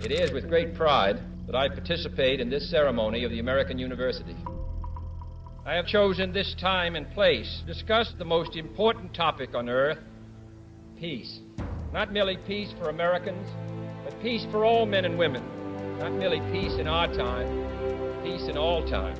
It is with great pride that I participate in this ceremony of the American University. I have chosen this time and place to discuss the most important topic on earth, peace. Not merely peace for Americans, but peace for all men and women. Not merely peace in our time, peace in all time.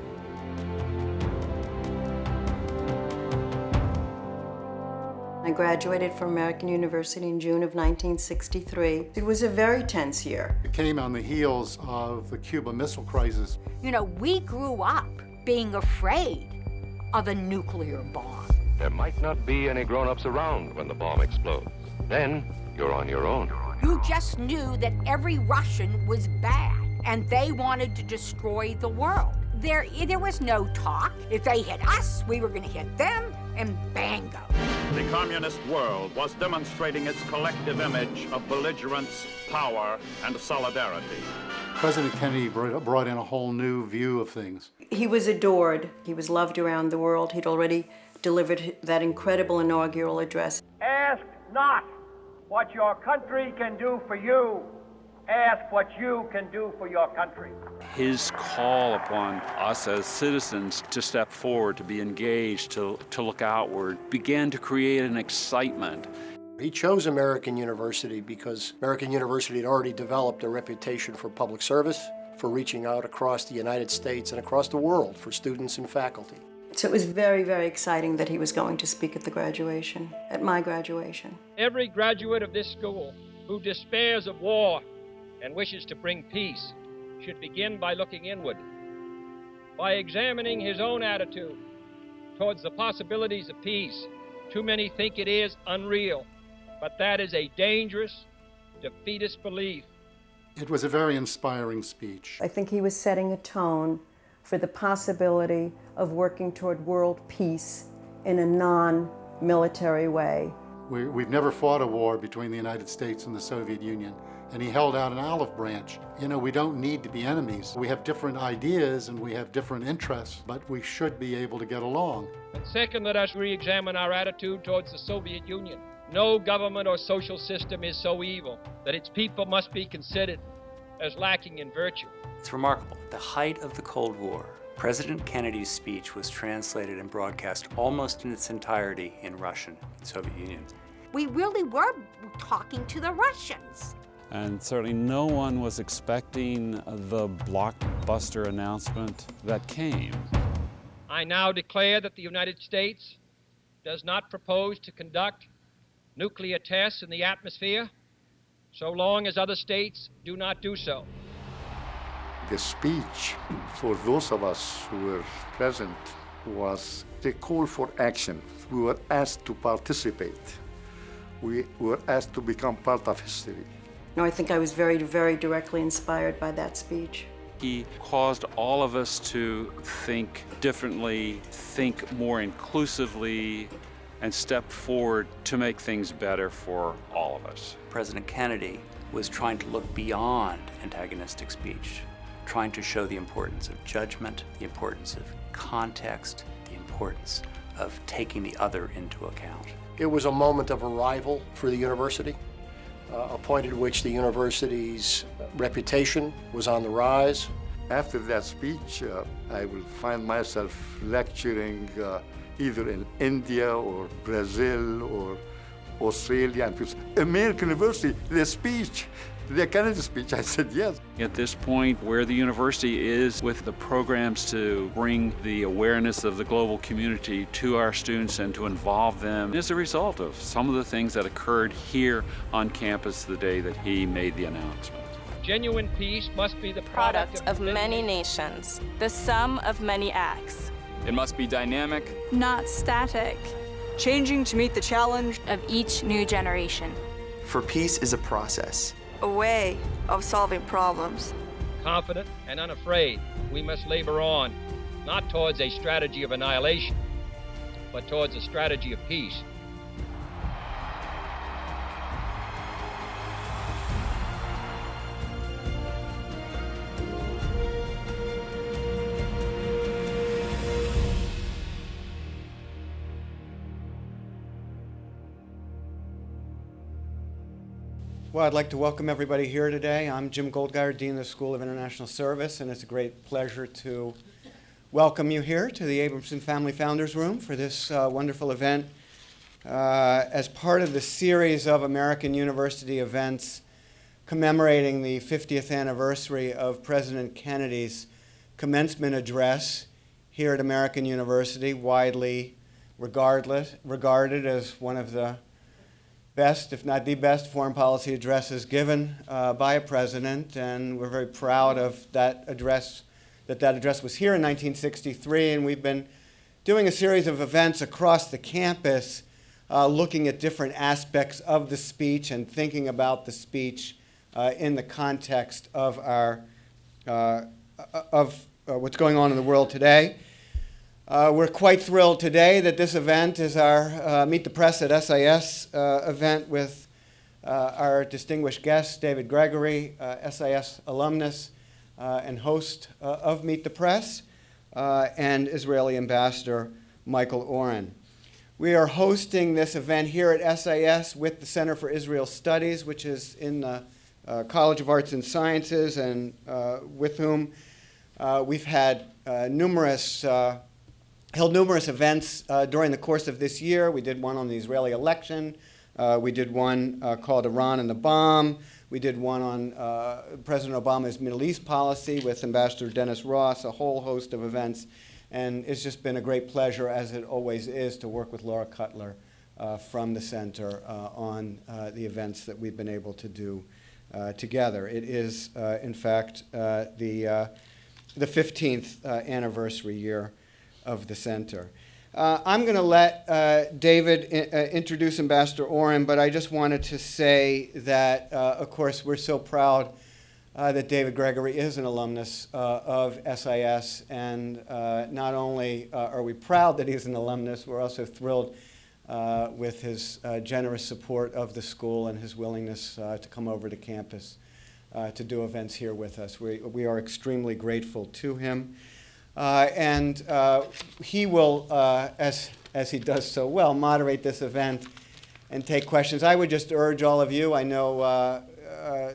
I graduated from American University in June of 1963. It was a very tense year. It came on the heels of the Cuba Missile Crisis. You know, we grew up being afraid of a nuclear bomb. There might not be any grown-ups around when the bomb explodes. Then you're on your own. You just knew that every Russian was bad, and they wanted to destroy the world. There was no talk. If they hit us, we were going to hit them, and bango. The communist world was demonstrating its collective image of belligerence, power, and solidarity. President Kennedy brought in a whole new view of things. He was adored. He was loved around the world. He'd already delivered that incredible inaugural address. Ask not what your country can do for you. Ask what you can do for your country. His call upon us as citizens to step forward, to be engaged, to look outward, began to create an excitement. He chose American University because American University had already developed a reputation for public service, for reaching out across the United States and across the world for students and faculty. So it was very, very exciting that he was going to speak at the graduation, at my graduation. Every graduate of this school who despairs of war and wishes to bring peace should begin by looking inward, by examining his own attitude towards the possibilities of peace. Too many think it is unreal, but that is a dangerous, defeatist belief. It was a very inspiring speech. I think he was setting a tone for the possibility of working toward world peace in a non-military way. We've never fought a war between the United States and the Soviet Union, and he held out an olive branch. You know, we don't need to be enemies. We have different ideas and we have different interests, but we should be able to get along. And second, let us re-examine our attitude towards the Soviet Union. No government or social system is so evil that its people must be considered as lacking in virtue. It's remarkable. At the height of the Cold War, President Kennedy's speech was translated and broadcast almost in its entirety in Russian, the Soviet Union. We really were talking to the Russians. And certainly no one was expecting the blockbuster announcement that came. I now declare that the United States does not propose to conduct nuclear tests in the atmosphere so long as other states do not do so. The speech, for those of us who were present, was the call for action. We were asked to participate. We were asked to become part of history. No, I think I was very, very directly inspired by that speech. He caused all of us to think differently, think more inclusively, and step forward to make things better for all of us. President Kennedy was trying to look beyond antagonistic speech, trying to show the importance of judgment, the importance of context, the importance of taking the other into account. It was a moment of arrival for the university, a point at which the university's reputation was on the rise. After that speech, I will find myself lecturing either in India or Brazil or Australia. And people say, American University, the speech, the Kennedy speech. I said, yes. At this point, where the university is with the programs to bring the awareness of the global community to our students and to involve them is a result of some of the things that occurred here on campus the day that he made the announcement. Genuine peace must be the product of many nations, the sum of many acts. It must be dynamic, not static, changing to meet the challenge of each new generation. For peace is a process, a way of solving problems. Confident and unafraid, we must labor on, not towards a strategy of annihilation, but towards a strategy of peace. Well, I'd like to welcome everybody here today. I'm Jim Goldgeier, Dean of the School of International Service, and it's a great pleasure to welcome you here to the Abramson Family Founders Room for this wonderful event as part of the series of American University events commemorating the 50th anniversary of President Kennedy's commencement address here at American University, widely regarded as one of the best, if not the best, foreign policy addresses given by a president, and we're very proud of that address, that address was here in 1963, and we've been doing a series of events across the campus looking at different aspects of the speech and thinking about the speech in the context of what's going on in the world today. We're quite thrilled today that this event is our Meet the Press at SIS event with our distinguished guest, David Gregory, SIS alumnus and host of Meet the Press, and Israeli Ambassador Michael Oren. We are hosting this event here at SIS with the Center for Israel Studies, which is in the College of Arts and Sciences, and with whom we've had held numerous events during the course of this year. We did one on the Israeli election. We did one called Iran and the Bomb. We did one on President Obama's Middle East policy with Ambassador Dennis Ross, a whole host of events. And it's just been a great pleasure, as it always is, to work with Laura Cutler from the center on the events that we've been able to do together. It is, in fact, the 15th anniversary year of the center. I'm going to let David introduce Ambassador Oren, but I just wanted to say that, of course, we're so proud that David Gregory is an alumnus of SIS, and not only are we proud that he's an alumnus, we're also thrilled with his generous support of the school and his willingness to come over to campus to do events here with us. We are extremely grateful to him. And he will, as he does so well, moderate this event and take questions. I would just urge all of you, I know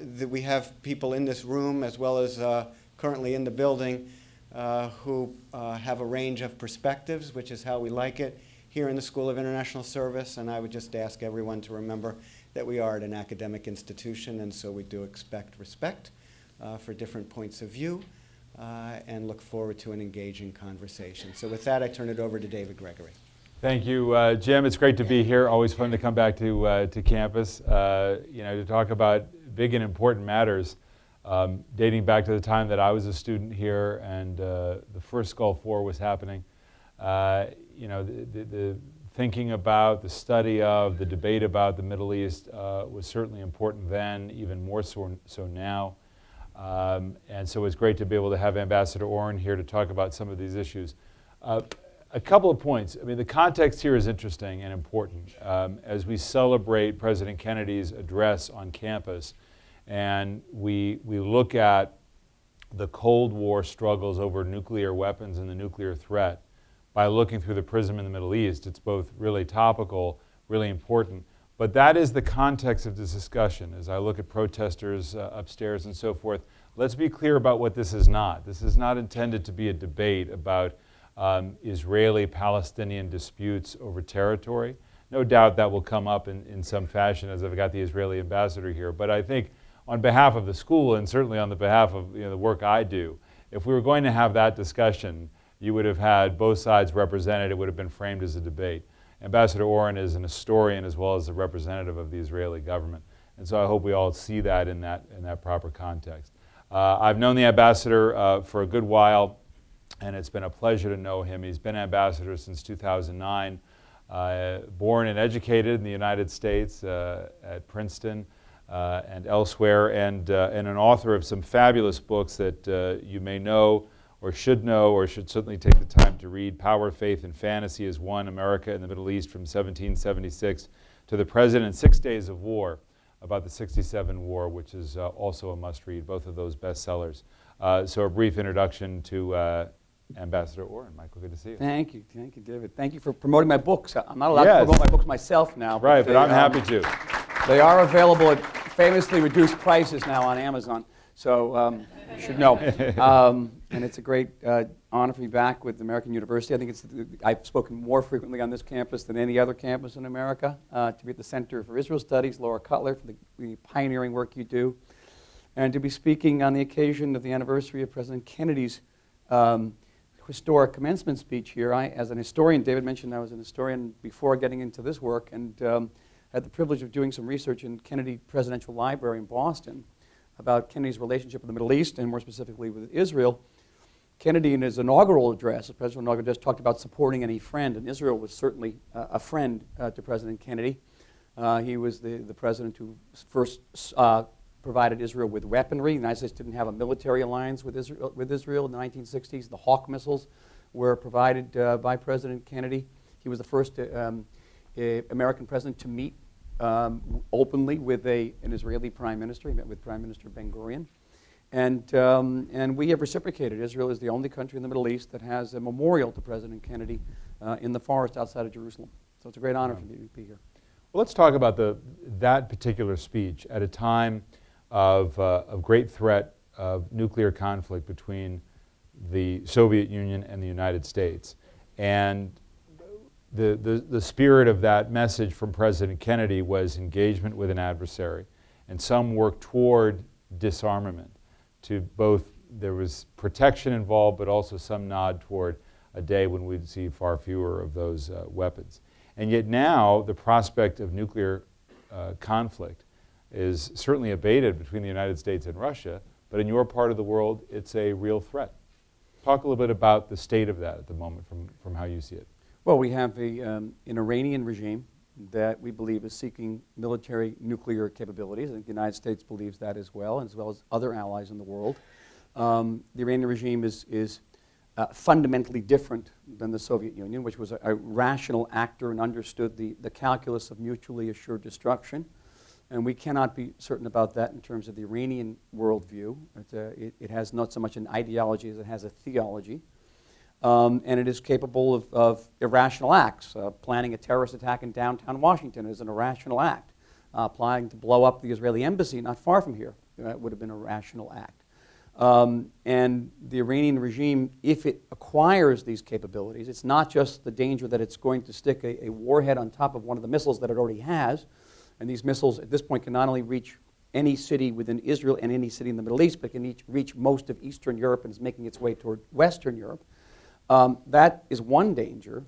that we have people in this room as well as currently in the building who have a range of perspectives, which is how we like it here in the School of International Service. And I would just ask everyone to remember that we are at an academic institution, and so we do expect respect for different points of view. And look forward to an engaging conversation. So with that, I turn it over to David Gregory. Thank you, Jim. It's great to be here. Always fun to come back to campus, to talk about big and important matters, dating back to the time that I was a student here and the first Gulf War was happening. The thinking about, the study of, the debate about the Middle East was certainly important then, even more so now. And so it's great to be able to have Ambassador Oren here to talk about some of these issues. A couple of points. I mean, the context here is interesting and important as we celebrate President Kennedy's address on campus, and we look at the Cold War struggles over nuclear weapons and the nuclear threat by looking through the prism in the Middle East. It's both really topical, really important. But that is the context of this discussion. As I look at protesters upstairs and so forth, let's be clear about what this is not. This is not intended to be a debate about Israeli-Palestinian disputes over territory. No doubt that will come up in some fashion, as I've got the Israeli ambassador here. But I think on behalf of the school, and certainly on the behalf of the work I do, if we were going to have that discussion, you would have had both sides represented. It would have been framed as a debate. Ambassador Oren is an historian as well as a representative of the Israeli government. And so I hope we all see that in that proper context. I've known the ambassador for a good while, and it's been a pleasure to know him. He's been ambassador since 2009, born and educated in the United States at Princeton and elsewhere, and an author of some fabulous books that you may know or should certainly take the time to read. Power, Faith, and Fantasy is one, America in the Middle East from 1776 to the Present in 6 Days of War, about the 67 war, which is also a must-read, both of those bestsellers. So a brief introduction to Ambassador Oren. Michael, good to see you. Thank you, David. Thank you for promoting my books. I'm not allowed to promote my books myself now. Right, but I'm happy to. They are available at famously reduced prices now on Amazon, so you should know. And it's a great honor for me back with American University. I think I've spoken more frequently on this campus than any other campus in America, to be at the Center for Israel Studies, Laura Cutler, for the pioneering work you do, and to be speaking on the occasion of the anniversary of President Kennedy's historic commencement speech here. As an historian, David mentioned I was an historian before getting into this work, and had the privilege of doing some research in Kennedy Presidential Library in Boston about Kennedy's relationship with the Middle East, and more specifically with Israel. Kennedy, in his inaugural address, the presidential inaugural address, talked about supporting any friend, and Israel was certainly a friend to President Kennedy. He was the president who first provided Israel with weaponry. The United States didn't have a military alliance with Israel in the 1960s. The Hawk missiles were provided by President Kennedy. He was the first American president to meet openly with an Israeli prime minister. He met with Prime Minister Ben-Gurion. And we have reciprocated. Israel is the only country in the Middle East that has a memorial to President Kennedy in the forest outside of Jerusalem. So it's a great honor for me to be here. Well, let's talk about that particular speech at a time of great threat of nuclear conflict between the Soviet Union and the United States. And the spirit of that message from President Kennedy was engagement with an adversary and some work toward disarmament. To both, there was protection involved, but also some nod toward a day when we'd see far fewer of those weapons. And yet now the prospect of nuclear conflict is certainly abated between the United States and Russia, but in your part of the world, it's a real threat. Talk a little bit about the state of that at the moment from how you see it. Well, we have an Iranian regime that we believe is seeking military nuclear capabilities. I think the United States believes that as well as other allies in the world. The Iranian regime is fundamentally different than the Soviet Union, which was a rational actor and understood the calculus of mutually assured destruction. And we cannot be certain about that in terms of the Iranian worldview. It has not so much an ideology as it has a theology. And it is capable of irrational acts. Planning a terrorist attack in downtown Washington is an irrational act. Planning to blow up the Israeli embassy not far from here would have been a rational act. And the Iranian regime, if it acquires these capabilities, it's not just the danger that it's going to stick a warhead on top of one of the missiles that it already has. And these missiles at this point can not only reach any city within Israel and any city in the Middle East, but can reach most of Eastern Europe and is making its way toward Western Europe. That is one danger,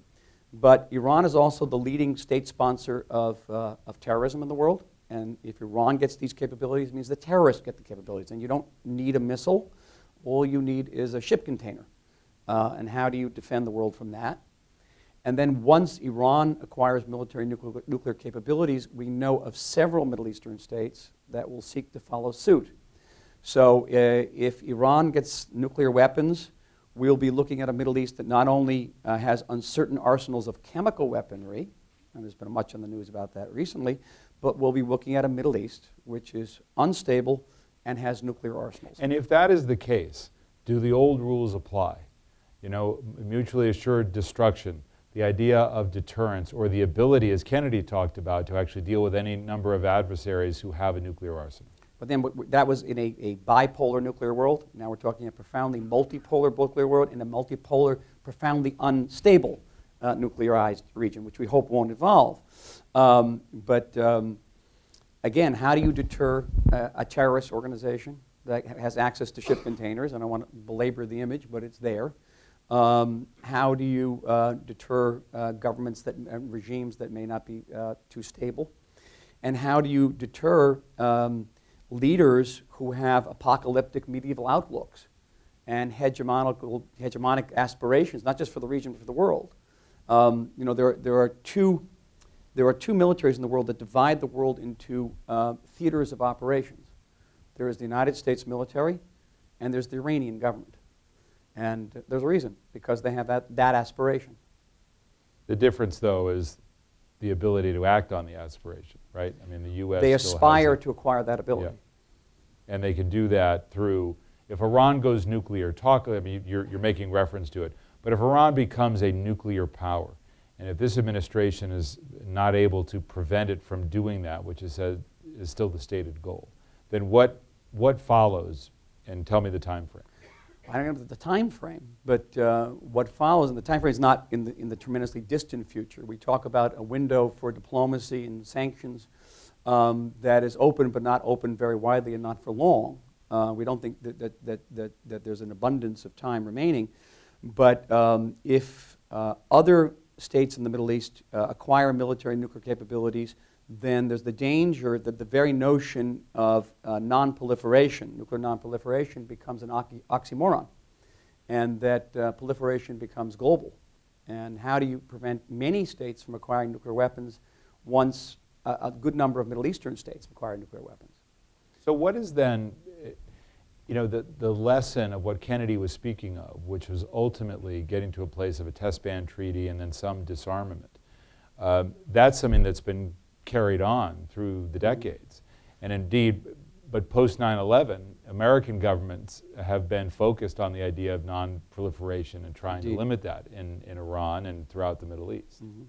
but Iran is also the leading state sponsor of terrorism in the world. And if Iran gets these capabilities, it means the terrorists get the capabilities. And you don't need a missile. All you need is a ship container. And how do you defend the world from that? And then once Iran acquires military nuclear capabilities, we know of several Middle Eastern states that will seek to follow suit. So if Iran gets nuclear weapons, we'll be looking at a Middle East that not only has uncertain arsenals of chemical weaponry, and there's been much on the news about that recently, but we'll be looking at a Middle East which is unstable and has nuclear arsenals. And if that is the case, do the old rules apply? You know, mutually assured destruction, the idea of deterrence, or the ability, as Kennedy talked about, to actually deal with any number of adversaries who have a nuclear arsenal. But then that was in a bipolar nuclear world. Now we're talking a profoundly multipolar nuclear world, in a multipolar, profoundly unstable nuclearized region, which we hope won't evolve. Again, how do you deter a terrorist organization that has access to ship containers? I don't want to belabor the image, but it's there. How do you deter governments and regimes that may not be too stable? And how do you deter leaders who have apocalyptic medieval outlooks and hegemonic aspirations, not just for the region, but for the world? There are two militaries in the world that divide the world into theaters of operations. There is the United States military, and there's the Iranian government. And there's a reason, because they have that aspiration. The difference, though, is the ability to act on the aspiration, right? I mean, the U.S. They aspire to acquire that ability. Yeah. And they can do that through, if Iran goes nuclear, I mean, you're making reference to it, but if Iran becomes a nuclear power, and if this administration is not able to prevent it from doing that, which is is still the stated goal, then what follows? And tell me the time frame. I don't know the time frame, but what follows, and the time frame is not in the tremendously distant future. We talk about a window for diplomacy and sanctions that is open, but not open very widely and not for long. We don't think that there's an abundance of time remaining. But if other states in the Middle East acquire military nuclear capabilities, then there's the danger that the very notion of non-proliferation, nuclear non-proliferation, becomes an oxymoron, and that proliferation becomes global. And how do you prevent many states from acquiring nuclear weapons once a good number of Middle Eastern states acquire nuclear weapons? So what is then, you know, the lesson of what Kennedy was speaking of, which was ultimately getting to a place of a test ban treaty and then some disarmament? That's something that's been carried on through the decades. And indeed, but post 9/11, American governments have been focused on the idea of non-proliferation and trying to limit that in Iran and throughout the Middle East. Mm-hmm.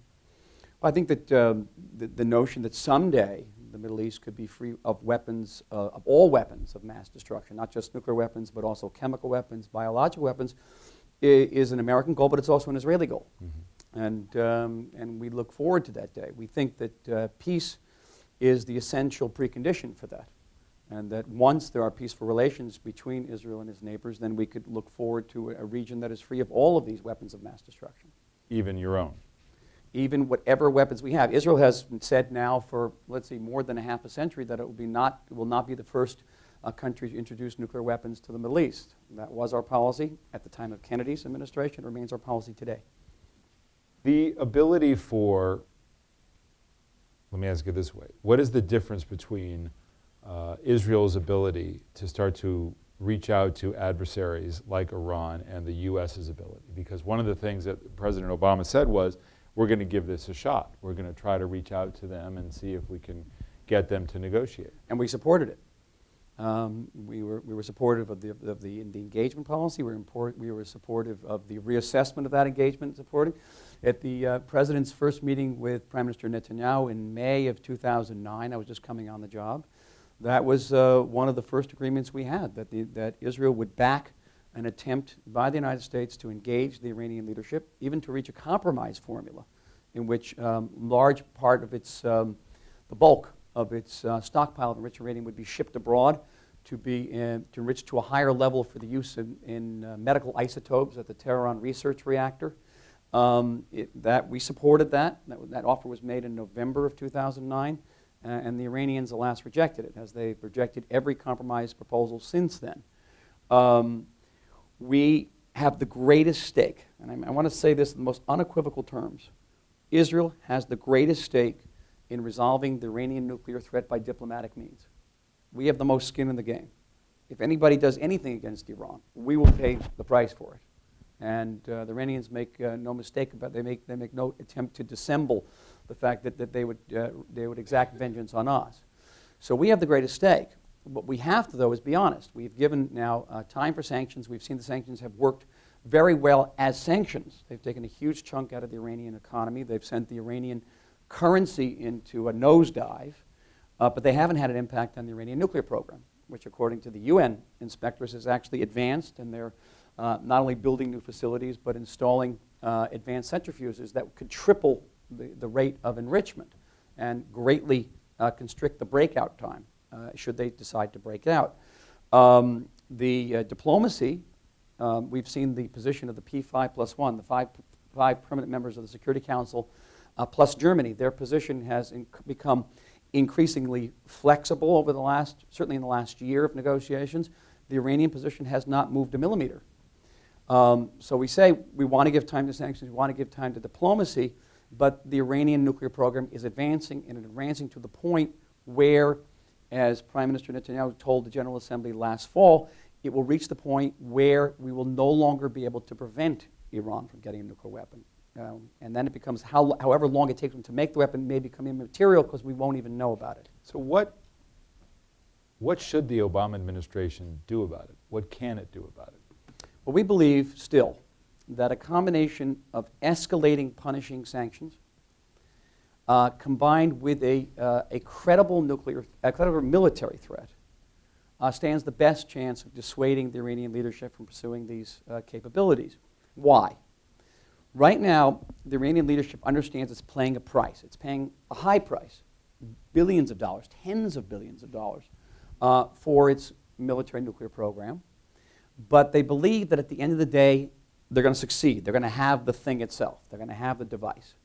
Well, I think that the notion that someday the Middle East could be free of weapons, of all weapons of mass destruction, not just nuclear weapons, but also chemical weapons, biological weapons, is an American goal, but it's also an Israeli goal. Mm-hmm. And we look forward to that day. We think that peace is the essential precondition for that, and that once there are peaceful relations between Israel and its neighbors, then we could look forward to a region that is free of all of these weapons of mass destruction. Even your own? Even whatever weapons we have. Israel has said now for, let's see, more than a half a century that it will not be the first country to introduce nuclear weapons to the Middle East. That was our policy at the time of Kennedy's administration. It remains our policy today. The ability for, let me ask it this way, what is the difference between Israel's ability to start to reach out to adversaries like Iran and the U.S.'s ability? Because one of the things that President Obama said was, we're going to give this a shot. We're going to try to reach out to them and see if we can get them to negotiate. And we supported it. We were supportive of the engagement policy. We were supportive of the reassessment of that engagement. Supporting at the president's first meeting with Prime Minister Netanyahu in May of 2009. I was just coming on the job. That was one of the first agreements we had, that Israel would back an attempt by the United States to engage the Iranian leadership, even to reach a compromise formula, in which large part of its the bulk of its stockpile of enriched uranium would be shipped abroad to be to enrich to a higher level for the use in medical isotopes at the Tehran research reactor. That we supported that. That offer was made in November of 2009, and the Iranians, alas, rejected it, as they've rejected every compromise proposal since then. We have the greatest stake, and I want to say this in the most unequivocal terms. Israel has the greatest stake in resolving the Iranian nuclear threat by diplomatic means. We have the most skin in the game. If anybody does anything against Iran, we will pay the price for it. And the Iranians make no mistake about it. They make no attempt to dissemble the fact that they would exact vengeance on us. So we have the greatest stake. What we have to, though, is be honest. We've given now time for sanctions. We've seen the sanctions have worked very well as sanctions. They've taken a huge chunk out of the Iranian economy. They've sent the Iranian currency into a nosedive, but they haven't had an impact on the Iranian nuclear program, which, according to the UN inspectors, has actually advanced, and they're not only building new facilities, but installing advanced centrifuges that could triple the rate of enrichment and greatly constrict the breakout time, should they decide to break out. The diplomacy, we've seen the position of the P5+1, the five permanent members of the Security Council, plus Germany. Their position has become increasingly flexible over certainly in the last year of negotiations. The Iranian position has not moved a millimeter. So we say we want to give time to sanctions, we want to give time to diplomacy, but the Iranian nuclear program is advancing, and advancing to the point where, as Prime Minister Netanyahu told the General Assembly last fall, it will reach the point where we will no longer be able to prevent Iran from getting a nuclear weapon. And then it becomes, however long it takes them to make the weapon may become immaterial because we won't even know about it. So what should the Obama administration do about it? What can it do about it? Well, we believe still that a combination of escalating punishing sanctions, combined with a credible military threat, stands the best chance of dissuading the Iranian leadership from pursuing these capabilities. Why? Right now, the Iranian leadership understands it's paying a price. It's paying a high price, billions of dollars, tens of billions of dollars, for its military nuclear program. But they believe that at the end of the day, they're going to succeed. They're going to have the thing itself. They're going to have the device.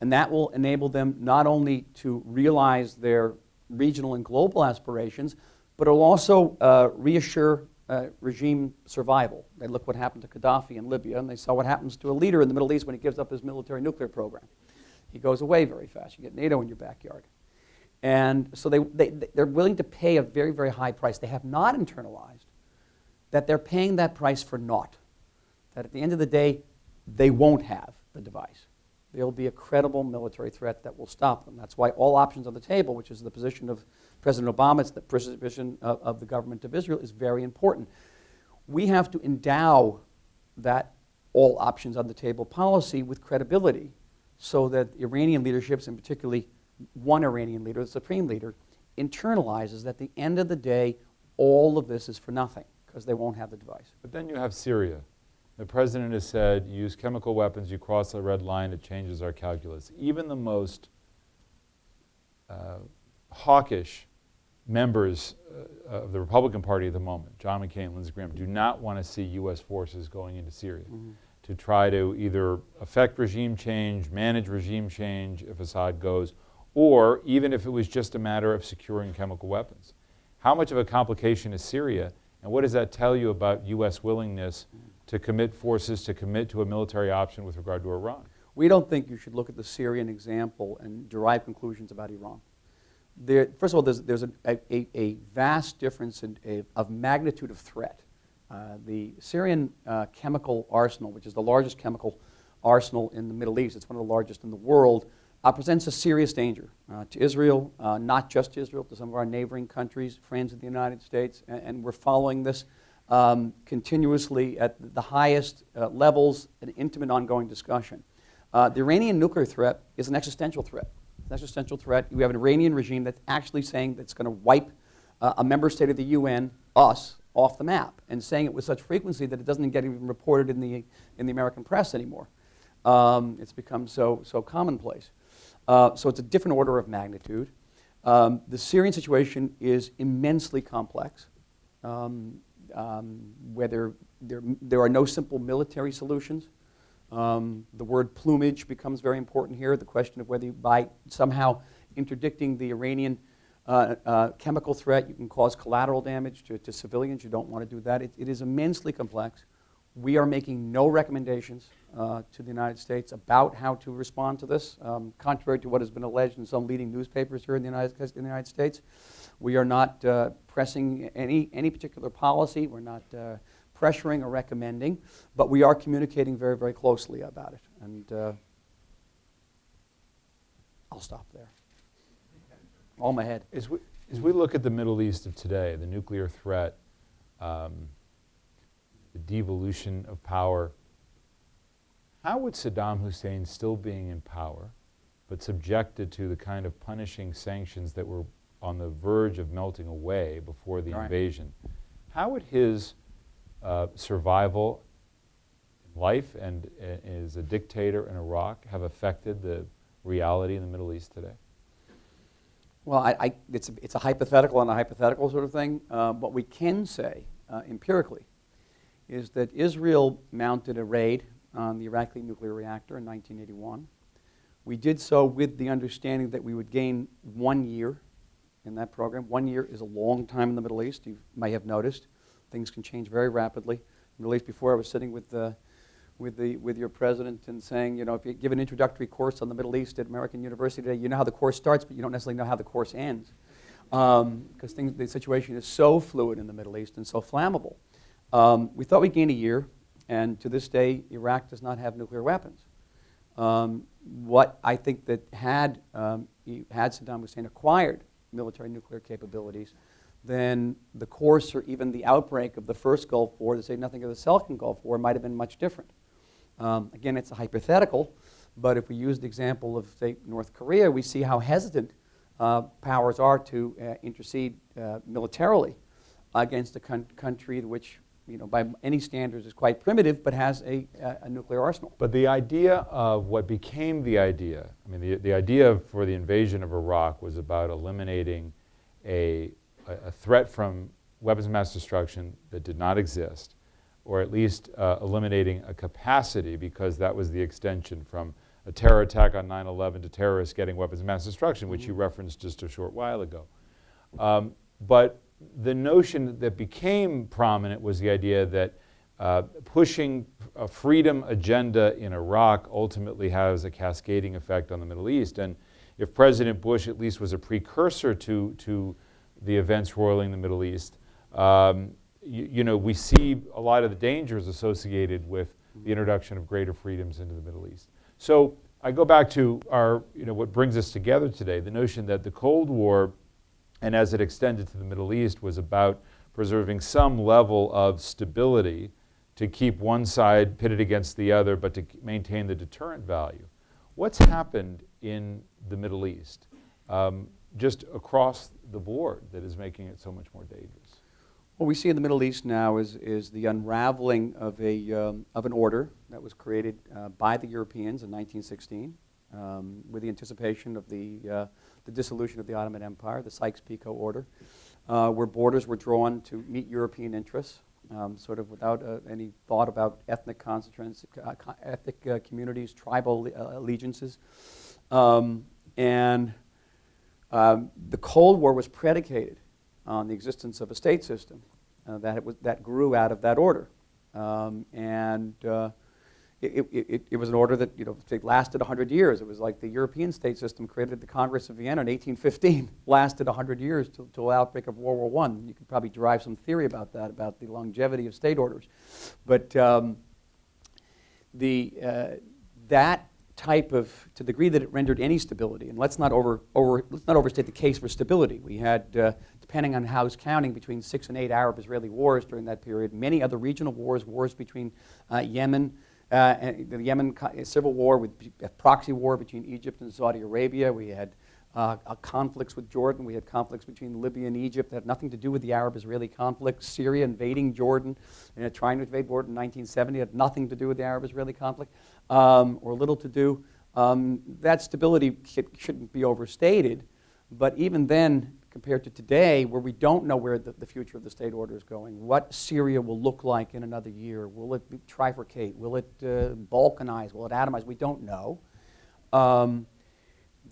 And that will enable them not only to realize their regional and global aspirations, but it will also reassure regime survival. They look what happened to Gaddafi in Libya, and they saw what happens to a leader in the Middle East when he gives up his military nuclear program. He goes away very fast. You get NATO in your backyard. And so they're willing to pay a very, very high price. They have not internalized that they're paying that price for naught. That at the end of the day, they won't have the device. There will be a credible military threat that will stop them. That's why all options on the table, which is the position of President Obama, it's the position of the government of Israel, is very important. We have to endow that all options on the table policy with credibility so that Iranian leaderships, and particularly one Iranian leader, the supreme leader, internalizes that at the end of the day, all of this is for nothing because they won't have the device. But then you have Syria. The president has said, you use chemical weapons, you cross a red line, it changes our calculus. Even the most hawkish members of the Republican Party at the moment, John McCain and Lindsey Graham, do not want to see U.S. forces going into Syria to try to either affect regime change, manage regime change if Assad goes, or even if it was just a matter of securing chemical weapons. How much of a complication is Syria, and what does that tell you about U.S. willingness to commit forces, to commit to a military option with regard to Iran? We don't think you should look at the Syrian example and derive conclusions about Iran. First of all, there's a vast difference of magnitude of threat. The Syrian chemical arsenal, which is the largest chemical arsenal in the Middle East, it's one of the largest in the world, presents a serious danger to Israel, not just to Israel, to some of our neighboring countries, friends of the United States, and we're following this continuously at the highest levels, an intimate ongoing discussion. The Iranian nuclear threat is an existential threat. It's an existential threat. We have an Iranian regime that's actually saying that it's going to wipe a member state of the UN, us, off the map, and saying it with such frequency that it doesn't get even reported in the American press anymore. It's become so commonplace. So it's a different order of magnitude. The Syrian situation is immensely complex. Whether there are no simple military solutions. The word plumage becomes very important here. The question of whether by somehow interdicting the Iranian chemical threat, you can cause collateral damage to civilians. You don't want to do that. It is immensely complex. We are making no recommendations to the United States about how to respond to this, contrary to what has been alleged in some leading newspapers here in the United States. We are not pressing any particular policy. We're not pressuring or recommending, but we are communicating very, very closely about it. And I'll stop there. All my head. As we look at the Middle East of today, the nuclear threat, the devolution of power, how would Saddam Hussein, still being in power, but subjected to the kind of punishing sanctions that were on the verge of melting away before the invasion, how would his survival in life and as a dictator in Iraq have affected the reality in the Middle East today? Well, it's a hypothetical and a hypothetical sort of thing. What we can say empirically is that Israel mounted a raid on the Iraqi nuclear reactor in 1981. We did so with the understanding that we would gain 1 year in that program. 1 year is a long time in the Middle East. You may have noticed things can change very rapidly. In the Middle East, before I was sitting with your president and saying, you know, if you give an introductory course on the Middle East at American University today, you know how the course starts, but you don't necessarily know how the course ends, because the situation is so fluid in the Middle East and so flammable. We thought we'd gain a year, and to this day, Iraq does not have nuclear weapons. What I think that had Saddam Hussein acquired military nuclear capabilities, then the course or even the outbreak of the first Gulf War, to say nothing of the second Gulf War, might have been much different. Again, it's a hypothetical, But if we use the example of, say, North Korea, we see how hesitant powers are to intercede militarily against a country which, by any standards is quite primitive, but has a nuclear arsenal. But the idea of what became the idea, the idea for the invasion of Iraq was about eliminating a threat from weapons of mass destruction that did not exist, or at least eliminating a capacity, because that was the extension from a terror attack on 9/11 to terrorists getting weapons of mass destruction, which you referenced just a short while ago. But the notion that became prominent was the idea that pushing a freedom agenda in Iraq ultimately has a cascading effect on the Middle East. And if President Bush at least was a precursor to the events roiling the Middle East, we see a lot of the dangers associated with the introduction of greater freedoms into the Middle East. So I go back to what brings us together today, the notion that the Cold War, and as it extended to the Middle East, was about preserving some level of stability to keep one side pitted against the other, but to maintain the deterrent value. What's happened in the Middle East, just across the board, that is making it so much more dangerous? What we see in the Middle East now is the unraveling of an order that was created by the Europeans in 1916, with the anticipation of the dissolution of the Ottoman Empire, the Sykes-Picot Order, where borders were drawn to meet European interests, sort of without any thought about ethnic concentrations, ethnic communities, tribal allegiances. And the Cold War was predicated on the existence of a state system that grew out of that order. It was an order that lasted 100 years. It was like the European state system created at the Congress of Vienna in 1815, lasted 100 years till the outbreak of World War I. You could probably derive some theory about that, about the longevity of state orders. But that type of, to the degree that it rendered any stability, and let's not overstate the case for stability. We had, depending on how it's counting, between 6 and 8 Arab-Israeli wars during that period, many other regional wars between Yemen, the Yemen civil war, with a proxy war between Egypt and Saudi Arabia. We had conflicts with Jordan. We had conflicts between Libya and Egypt that had nothing to do with the Arab-Israeli conflict. Syria invading Jordan, trying to invade Jordan in 1970, had nothing to do with the Arab-Israeli conflict, or little to do. That stability shouldn't be overstated, but even then, compared to today, where we don't know where the future of the state order is going, what Syria will look like in another year, will it trifurcate, will it balkanize, will it atomize, we don't know.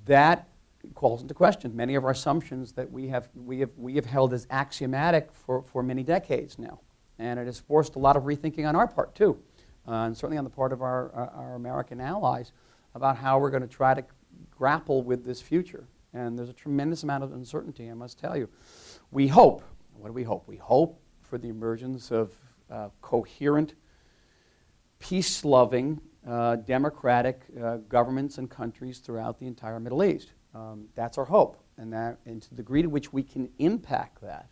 That calls into question many of our assumptions that we have held as axiomatic for many decades now. And it has forced a lot of rethinking on our part too, and certainly on the part of our American allies, about how we're going to try to grapple with this future. And there's a tremendous amount of uncertainty, I must tell you. We hope, what do we hope? We hope for the emergence of coherent, peace-loving, democratic governments and countries throughout the entire Middle East. That's our hope, and to the degree to which we can impact that.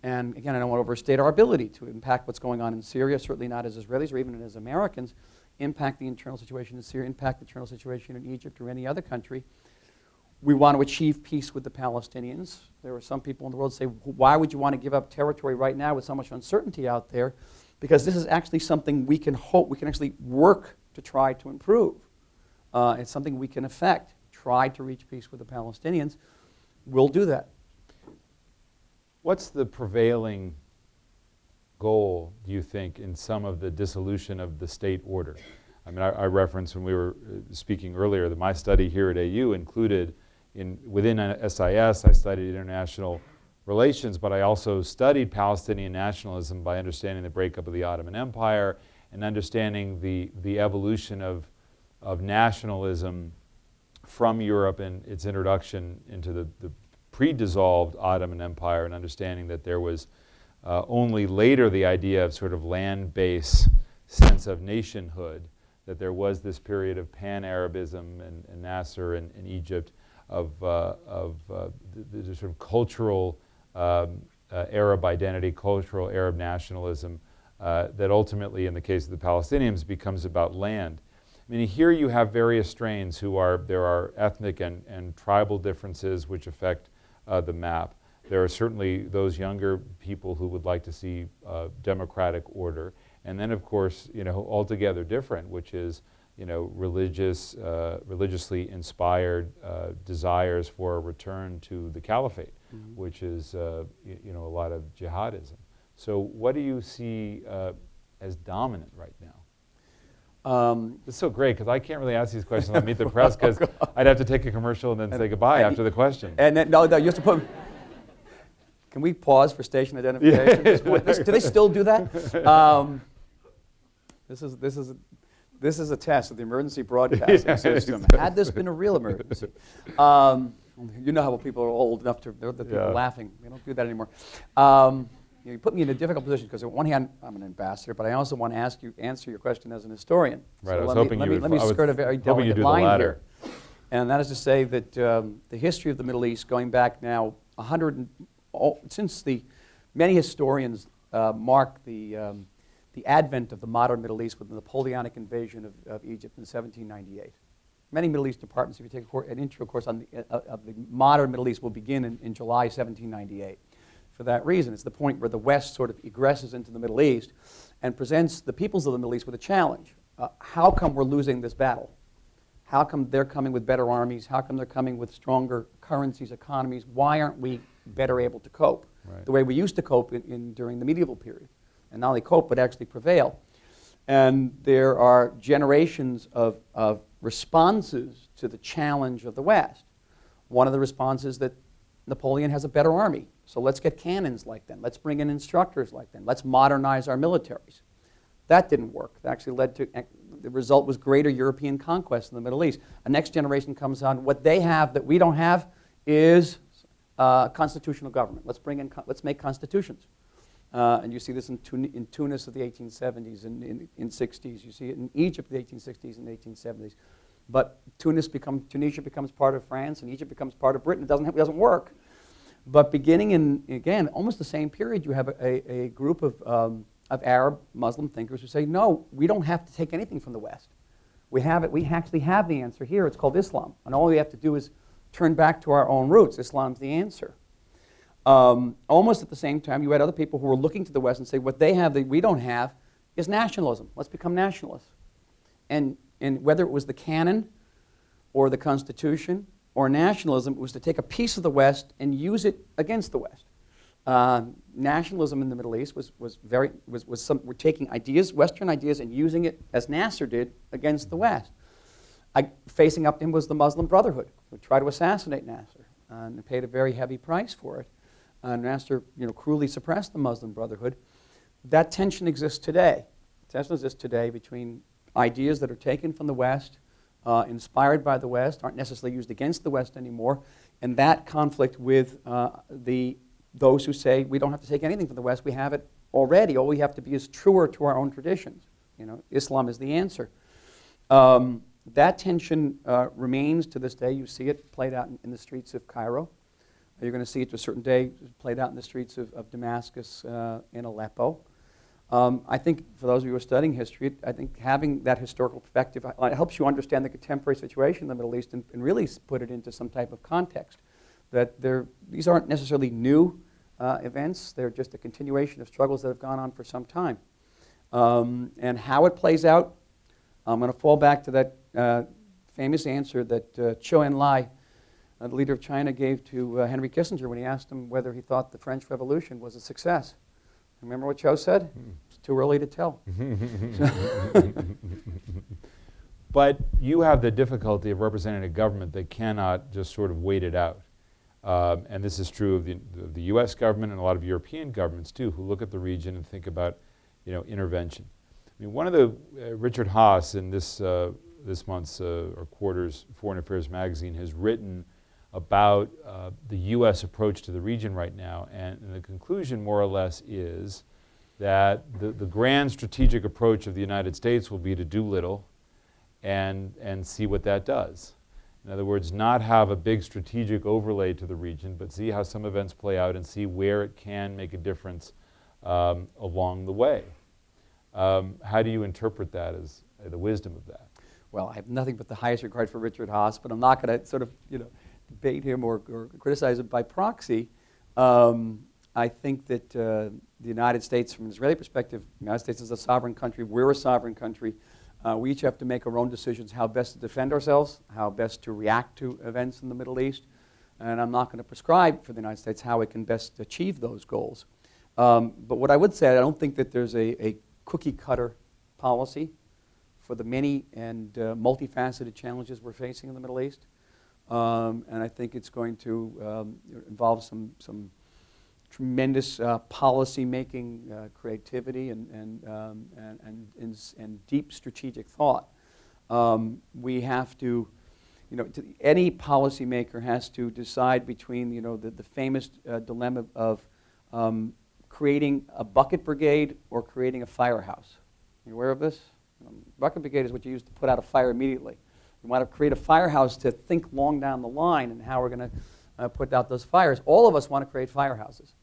And again, I don't want to overstate our ability to impact what's going on in Syria, certainly not as Israelis or even as Americans, impact the internal situation in Syria, impact the internal situation in Egypt or any other country. We want to achieve peace with the Palestinians. There are some people in the world who say, why would you want to give up territory right now with so much uncertainty out there? Because this is actually something we can hope, we can actually work to try to improve. It's something we can affect, try to reach peace with the Palestinians. We'll do that. What's the prevailing goal, do you think, in some of the dissolution of the state order? I mean, I referenced when we were speaking earlier that my study here at AU included within SIS, I studied international relations, but I also studied Palestinian nationalism by understanding the breakup of the Ottoman Empire and understanding the evolution of nationalism from Europe and its introduction into the pre-dissolved Ottoman Empire, and understanding that there was only later the idea of sort of land-based sense of nationhood, that there was this period of pan-Arabism and Nasser in Egypt, of the sort of cultural Arab identity, cultural Arab nationalism, that ultimately, in the case of the Palestinians, becomes about land. I mean, here you have various strains there are ethnic and tribal differences which affect the map. There are certainly those younger people who would like to see democratic order. And then, of course, altogether different, which is, religiously inspired desires for a return to the caliphate, which is, a lot of jihadism. So what do you see as dominant right now? It's so great because I can't really ask these questions on Meet the Press because I'd have to take a commercial and then say goodbye after the question. And then, no, you have to put. Can we pause for station identification? Do they still do that? This is a test of the emergency broadcasting system. Had this been a real emergency, you know how people are old enough to that people are laughing. They don't do that anymore. You put me in a difficult position because on one hand I'm an ambassador, but I also want to answer your question as an historian. Right. So I was hoping you would. Let me skirt a very delicate line here, and that is to say that the history of the Middle East, going back now since many historians mark the advent of the modern Middle East with the Napoleonic invasion of Egypt in 1798. Many Middle East departments, if you take an intro course on of the modern Middle East, will begin in July 1798. For that reason, it's the point where the West sort of egresses into the Middle East and presents the peoples of the Middle East with a challenge. How come we're losing this battle? How come they're coming with better armies? How come they're coming with stronger currencies, economies? Why aren't we better able to cope the way we used to cope during the medieval period? And not only cope, but actually prevail. And there are generations of responses to the challenge of the West. One of the responses that Napoleon has a better army, so let's get cannons like them. Let's bring in instructors like them. Let's modernize our militaries. That didn't work. That actually led to, the result was greater European conquest in the Middle East. A next generation comes on. What they have that we don't have is constitutional government. Let's make constitutions. And you see this in Tunis of the 1870s and in 60s. You see it in Egypt of the 1860s and 1870s. But Tunisia becomes part of France, and Egypt becomes part of Britain. It doesn't work. But beginning in, again, almost the same period, you have a group of Arab Muslim thinkers who say, no, we don't have to take anything from the West. We have it. We actually have the answer here. It's called Islam. And all we have to do is turn back to our own roots. Islam's the answer. Almost at the same time, you had other people who were looking to the West and say, what they have that we don't have is nationalism. Let's become nationalists. And whether it was the canon or the Constitution or nationalism, it was to take a piece of the West and use it against the West. Nationalism in the Middle East we're taking ideas, Western ideas, and using it, as Nasser did, against the West. Facing up to him was the Muslim Brotherhood, who tried to assassinate Nasser and paid a very heavy price for it. Nasser, cruelly suppressed the Muslim Brotherhood. That tension exists today. Tension exists today between ideas that are taken from the West, inspired by the West, aren't necessarily used against the West anymore, and that conflict with those who say we don't have to take anything from the West, we have it already. All we have to be is truer to our own traditions. Islam is the answer. That tension remains to this day. You see it played out in the streets of Cairo. You're going to see it to a certain day played out in the streets of Damascus and Aleppo. I think for those of you who are studying history, I think having that historical perspective helps you understand the contemporary situation in the Middle East and really put it into some type of context. That these aren't necessarily new events. They're just a continuation of struggles that have gone on for some time. And how it plays out, I'm going to fall back to that famous answer that Zhou Enlai, the leader of China, gave to Henry Kissinger when he asked him whether he thought the French Revolution was a success. Remember what Zhou said? It's too early to tell. But you have the difficulty of representing a government that cannot just sort of wait it out. And this is true of the U.S. government and a lot of European governments too, who look at the region and think about, intervention. I mean, one of the Richard Haas in this month's or quarter's Foreign Affairs magazine has written about the U.S. approach to the region right now, and the conclusion more or less is that the grand strategic approach of the United States will be to do little and see what that does. In other words, not have a big strategic overlay to the region, but see how some events play out and see where it can make a difference along the way. How do you interpret that as the wisdom of that? well, I have nothing but the highest regard for Richard Haass, but I'm not going to sort of, debate him or criticize him by proxy. I think that the United States, from an Israeli perspective, the United States is a sovereign country. We're a sovereign country. We each have to make our own decisions how best to defend ourselves, how best to react to events in the Middle East. And I'm not going to prescribe for the United States how it can best achieve those goals. But what I would say, I don't think that there's a cookie-cutter policy for the many and multifaceted challenges we're facing in the Middle East. And I think it's going to involve some tremendous policy-making creativity and deep strategic thought. We have to, any policymaker has to decide between, the famous dilemma of creating a bucket brigade or creating a firehouse. You aware of this? Bucket brigade is what you use to put out a fire immediately. You want to create a firehouse to think long down the line and how we're going to put out those fires. All of us want to create firehouses.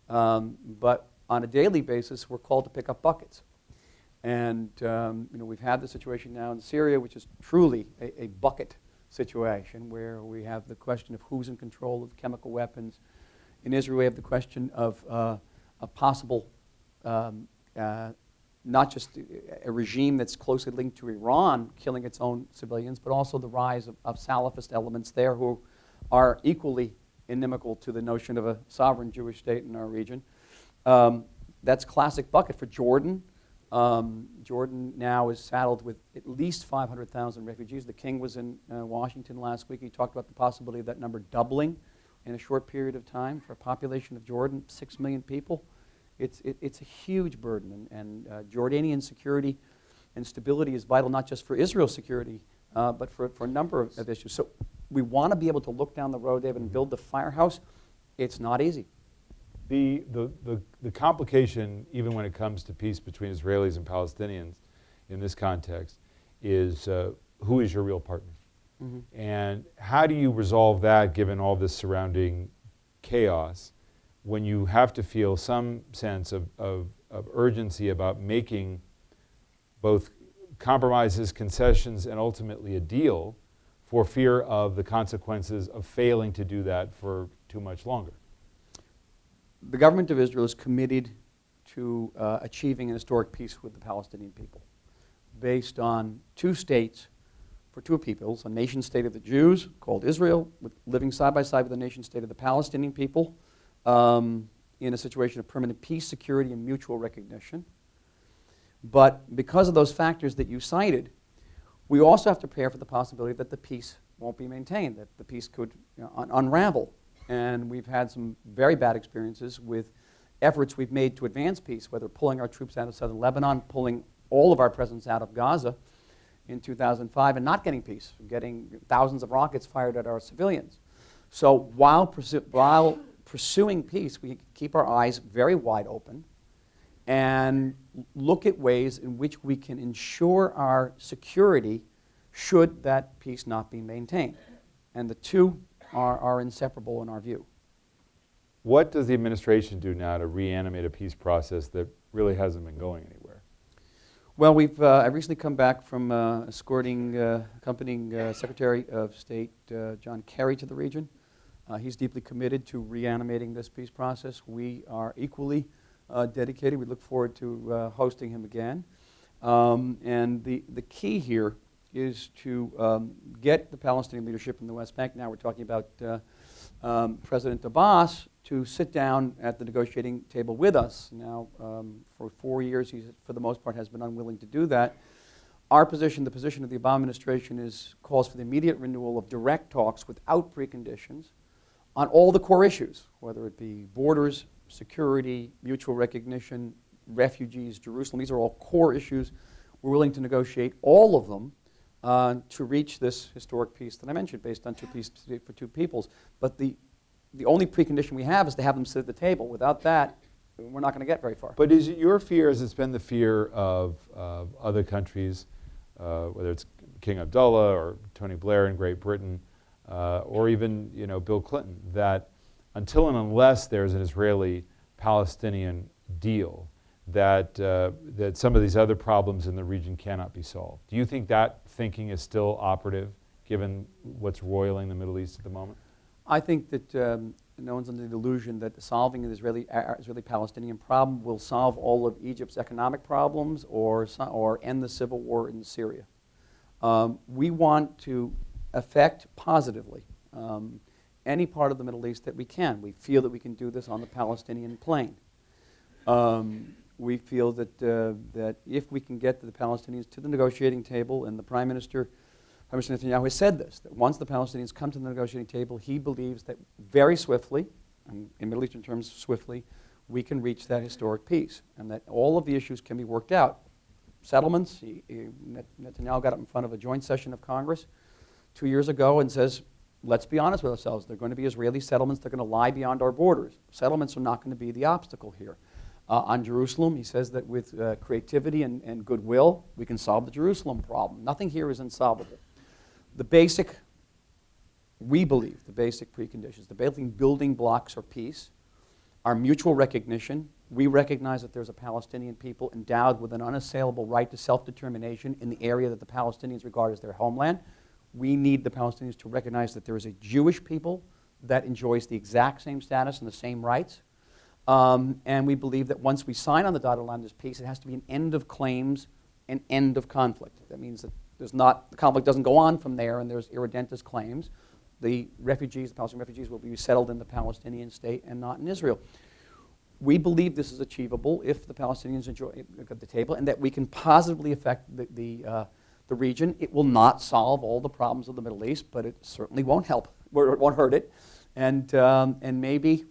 But on a daily basis, we're called to pick up buckets. And we've had the situation now in Syria, which is truly a bucket situation, where we have the question of who's in control of chemical weapons. In Israel, we have the question of possible, not just a regime that's closely linked to Iran killing its own civilians, but also the rise of Salafist elements there who are equally inimical to the notion of a sovereign Jewish state in our region. That's classic bucket for Jordan. Jordan now is saddled with at least 500,000 refugees. The king was in Washington last week. He talked about the possibility of that number doubling in a short period of time for a population of Jordan, 6 million people. It's a huge burden, and Jordanian security and stability is vital not just for Israel's security, but for a number of issues. So we want to be able to look down the road, David, and build the firehouse. It's not easy. The complication, even when it comes to peace between Israelis and Palestinians in this context, is who is your real partner? Mm-hmm. And how do you resolve that given all this surrounding chaos when you have to feel some sense of urgency about making both compromises, concessions, and ultimately a deal for fear of the consequences of failing to do that for too much longer? The government of Israel is committed to achieving an historic peace with the Palestinian people based on two states for two peoples, a nation state of the Jews called Israel, living side by side with the nation state of the Palestinian people in a situation of permanent peace, security, and mutual recognition. But because of those factors that you cited, we also have to prepare for the possibility that the peace won't be maintained, that the peace could unravel. And we've had some very bad experiences with efforts we've made to advance peace, whether pulling our troops out of southern Lebanon, pulling all of our presence out of Gaza in 2005, and not getting peace, getting thousands of rockets fired at our civilians. So while pursuing peace, we keep our eyes very wide open and look at ways in which we can ensure our security should that peace not be maintained. And the two are inseparable in our view. What does the administration do now to reanimate a peace process that really hasn't been going anywhere? Well, I've recently come back from accompanying Secretary of State John Kerry to the region. He's deeply committed to reanimating this peace process. We are equally dedicated. We look forward to hosting him again. And the key here is to get the Palestinian leadership in the West Bank. Now we're talking about President Abbas to sit down at the negotiating table with us. Now, for 4 years, he, for the most part, has been unwilling to do that. Our position, the position of the Obama administration, calls for the immediate renewal of direct talks without preconditions on all the core issues, whether it be borders, security, mutual recognition, refugees, Jerusalem. These are all core issues. We're willing to negotiate all of them to reach this historic peace that I mentioned, based on peace for two peoples. But the only precondition we have is to have them sit at the table. Without that, we're not going to get very far. But is it your fear, as it's been the fear of other countries, whether it's King Abdullah or Tony Blair in Great Britain, or even Bill Clinton, that until and unless there's an Israeli-Palestinian deal, that, that some of these other problems in the region cannot be solved. Do you think that thinking is still operative, given what's roiling the Middle East at the moment? I think that no one's under the illusion that solving the Israeli-Palestinian problem will solve all of Egypt's economic problems or end the civil war in Syria. We want to affect positively any part of the Middle East that we can. We feel that we can do this on the Palestinian plain. We feel that if we can get the Palestinians to the negotiating table, and the Prime Minister Netanyahu has said this, that once the Palestinians come to the negotiating table, he believes that very swiftly, and in Middle Eastern terms swiftly, we can reach that historic peace, and that all of the issues can be worked out. Settlements, Netanyahu got up in front of a joint session of Congress 2 years ago and says, let's be honest with ourselves, they're going to be Israeli settlements, they're going to lie beyond our borders. Settlements are not going to be the obstacle here. On Jerusalem, he says that with creativity and goodwill, we can solve the Jerusalem problem. Nothing here is insolvable. We believe, the basic preconditions, the basic building blocks of peace are mutual recognition. We recognize that there's a Palestinian people endowed with an unassailable right to self-determination in the area that the Palestinians regard as their homeland. We need the Palestinians to recognize that there is a Jewish people that enjoys the exact same status and the same rights. And we believe that once we sign on the dotted line of this peace, it has to be an end of claims, an end of conflict. That means that the conflict doesn't go on from there and there's irredentist claims. The Palestinian refugees will be settled in the Palestinian state and not in Israel. We believe this is achievable if the Palestinians enjoy at the table, and that we can positively affect the region. It will not solve all the problems of the Middle East, but it certainly won't help, or it won't hurt it. And maybe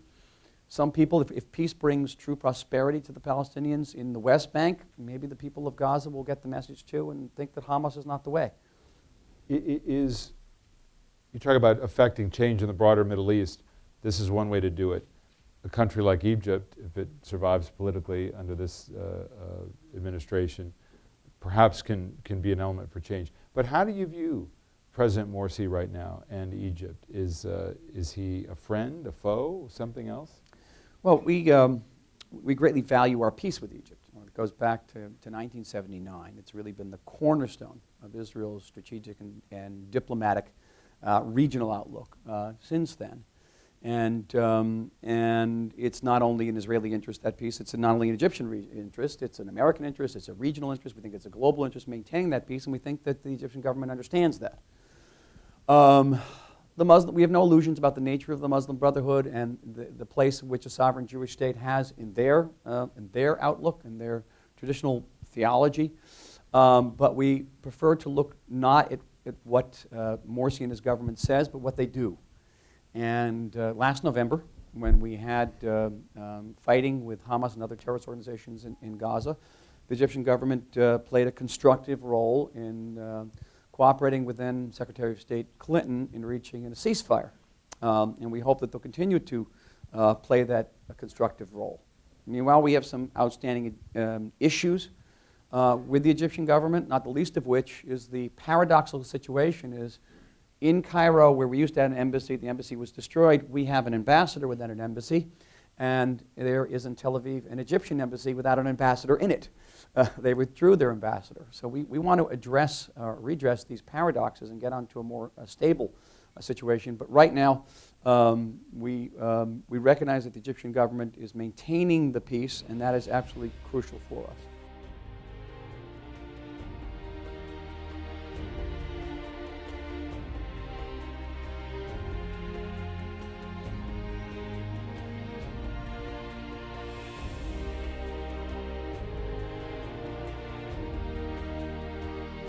some people, if peace brings true prosperity to the Palestinians in the West Bank, maybe the people of Gaza will get the message too and think that Hamas is not the way. You talk about affecting change in the broader Middle East. This is one way to do it. A country like Egypt, if it survives politically under this administration, perhaps can be an element for change. But how do you view President Morsi right now and Egypt? Is he a friend, a foe, something else? Well, we greatly value our peace with Egypt. It goes back to 1979. It's really been the cornerstone of Israel's strategic and diplomatic regional outlook since then. And it's not only an Israeli interest, that peace, it's not only an Egyptian interest, it's an American interest, it's a regional interest, we think it's a global interest maintaining that peace, and we think that the Egyptian government understands that. We have no illusions about the nature of the Muslim Brotherhood and the place which a sovereign Jewish state has in their outlook and their traditional theology. But we prefer to look not at what Morsi and his government says, but what they do. And last November, when we had fighting with Hamas and other terrorist organizations in Gaza, the Egyptian government played a constructive role in cooperating with then Secretary of State Clinton in reaching a ceasefire. And we hope that they'll continue to play that constructive role. Meanwhile, we have some outstanding issues with the Egyptian government, not the least of which is the paradoxical situation is in Cairo, where we used to have an embassy, the embassy was destroyed. We have an ambassador without an embassy, and there is in Tel Aviv an Egyptian embassy without an ambassador in it. They withdrew their ambassador. So we want to redress these paradoxes and get onto a more stable situation. But right now, we recognize that the Egyptian government is maintaining the peace, and that is absolutely crucial for us.